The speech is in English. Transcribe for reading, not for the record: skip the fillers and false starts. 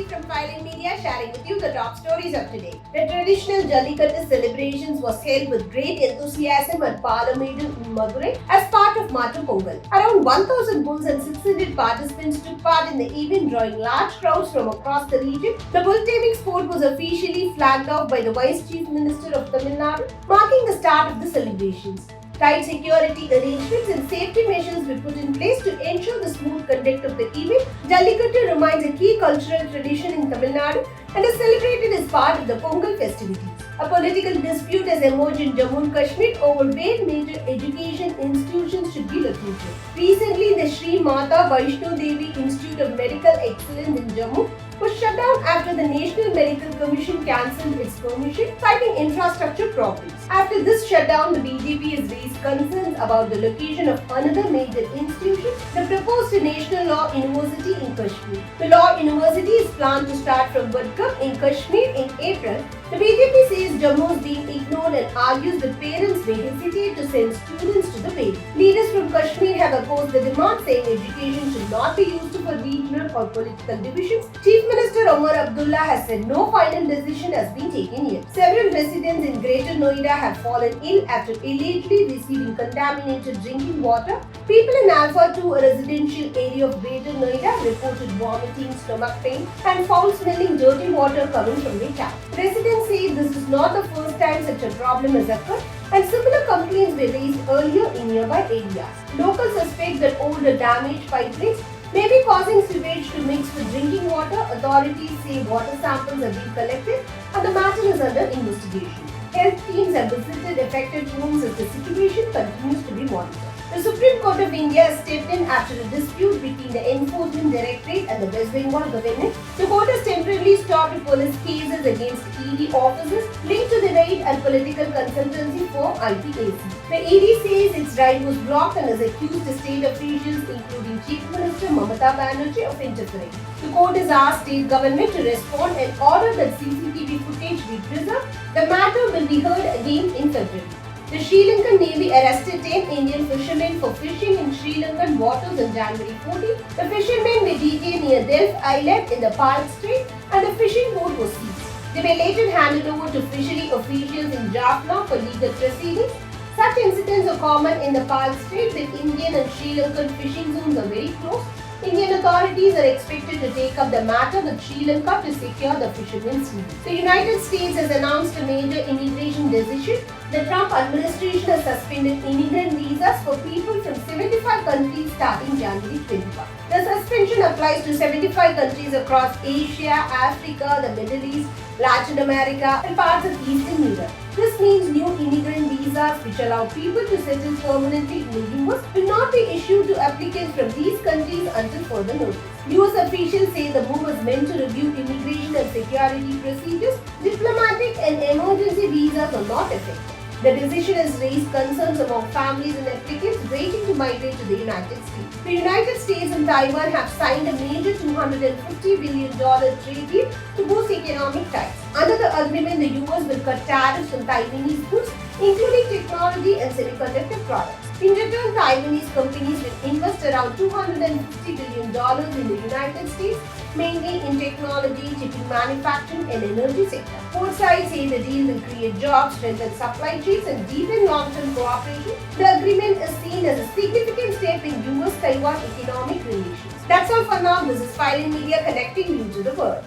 from Fireline Media sharing with you the top stories of today. The traditional Jallikattu celebrations was held with great enthusiasm at Palamedu in Madurai as part of Mattu Pongal. Around 1,000 bulls and 600 participants took part in the event, drawing large crowds from across the region. The bull taming sport was officially flagged off by the Vice Chief Minister of Tamil Nadu, marking the start of the celebrations. Tight security arrangements and safety measures were put in place to ensure the smooth conduct of the event. Jallikattu remains a key cultural tradition in Tamil Nadu and is celebrated as part of the Pongal festivities. A political dispute has emerged in Jammu Kashmir over where major education institutions should be located. Recently, the Sri Mata Vaishno Devi Institute of Medical Excellence in Jammu was shut down after the National Medical Commission cancelled its permission, citing infrastructure problems. After this shutdown, the BJP has raised concerns about the location of another major institution, the proposed National Law University in Kashmir. The Law University is planned to start from Budgam in Kashmir in April. The BJP says Jammu is being ignored and argues that parents may hesitate to send students to the base. Leaders from Kashmir have opposed the demand, saying education should not be used for regional or political divisions. Chief Minister Omar Abdullah has said no final decision has been taken yet. Several residents in Greater Noida have fallen ill after allegedly receiving contaminated drinking water. People in Alpha 2, a residential area of Greater Noida, reported vomiting, stomach pain, and foul-smelling dirty water coming from the tap. Residents say this is not the first time such a problem has occurred, and similar complaints were raised earlier in nearby areas. Locals suspect that older damaged pipelines may be causing sewage to mix with drinking water. Authorities say water samples have been collected and the matter is under investigation. Health teams have visited affected homes as the situation continues to be monitored. The Supreme Court of India has stepped in after a dispute between the Enforcement Directorate and the West Bengal government. The court has temporarily stopped police cases against ED officers linked to the raid and political consultancy firm IPAC. The ED says its right was blocked and has accused the state officials, including Chief Minister Mamata Banerjee, of interfering. The court has asked state government to respond and order that CCTV footage be preserved. The matter will be heard again in February. The Sri Lankan Navy arrested 10 Indian fishermen for fishing in Sri Lankan waters on January 14. The fishermen were detained near Delft Island in the Palm Strait and the fishing boat was seized. They were later handed over to fishery officials in Jaffna for legal proceedings. Such incidents are common in the Palm Strait where Indian and Sri Lankan fishing zones are very close. Indian authorities are expected to take up the matter with Sri Lanka to secure the fishermen's needs. The United States has announced a major immigration decision. The Trump administration has suspended immigrant visas for people from 75 countries starting January 21. The suspension applies to 75 countries across Asia, Africa, the Middle East, Latin America, and parts of Eastern Europe. This means new immigrant visas, which allow people to settle permanently in the US, will not be issued to applicants from these countries until further notice. US officials say the move was meant to review immigration and security procedures. Diplomatic and emergency visas are not affected. The decision has raised concerns among families and applicants waiting to migrate to the United States. The United States and Taiwan have signed a major $250 billion trade deal to boost economic ties. Under the agreement, the US will cut tariffs on Taiwanese goods, including technology and semiconductor products. In return, Taiwanese companies will invest around $250 billion in the United States, mainly in technology, shipping, manufacturing, and energy sector. Both sides say the deal will create jobs, strengthen supply chains, and deepen long-term cooperation. The agreement is seen as a significant step in US-Taiwan economic relations. That's all for now. This is Fireline Media connecting you to the world.